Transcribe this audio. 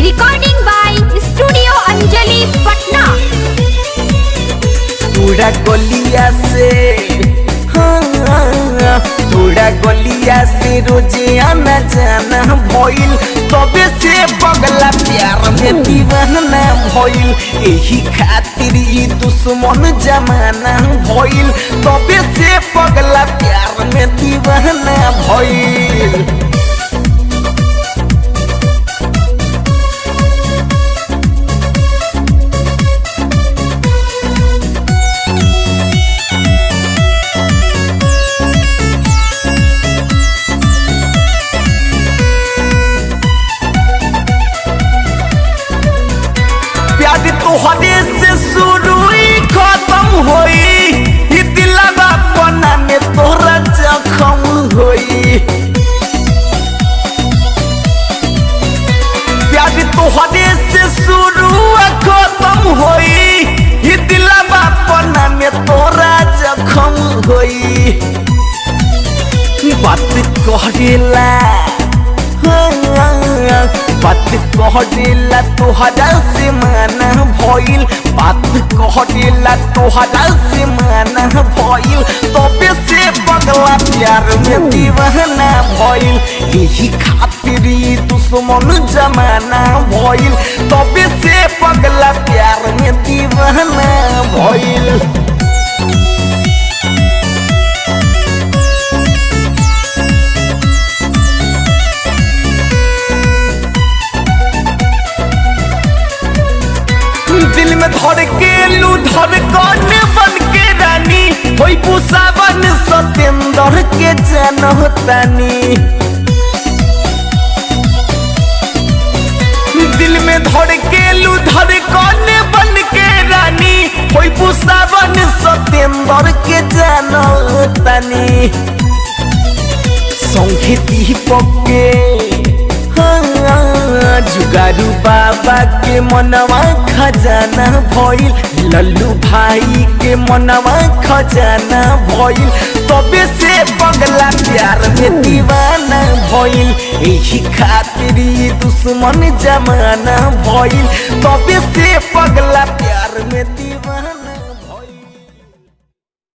Recording by Studio Anjali, Patna. थोड़ा गलिया से थोड़ा गलिया से रोजे आना जाना भइल तबे से पगला प्यार में दीवाना भइल यही खातिर ई दुश्मन जमाना भइल तबे से पगला प्यार में दीवाना भइल। तोहरे से शुरू खत्म होई दिलवा पना में तोहरा जख्म होई प्यार तोहरे से शुरू खत्म होई दिलवा पना में तोहरा जख्म होई बात करेला बात कहला तोहरा से माना भइल बात कहला तोहरा से माना भइल तबे से पगला प्यार में दीवाना भइल यही खातिर ई दुश्मन जमाना भइल तबे से पगला प्यार में दीवाना भइल। दिल में धर के लू धर कौन बन के रानी होई पुसावन सतेंद्र के जनतानी दिल में धर के लू धर कौन बन के रानी होई पुसावन सतेंद्र के जनतानी संगे दीपक के जुगारू बाबा के मनवा खजाना भइल लल्लू भाई के मनवा खजाना भइल तबे से पगला प्यार में दीवाना भइल यही खातिर ई दुश्मन जमाना भइल तबे से पगला प्यार में दीवाना।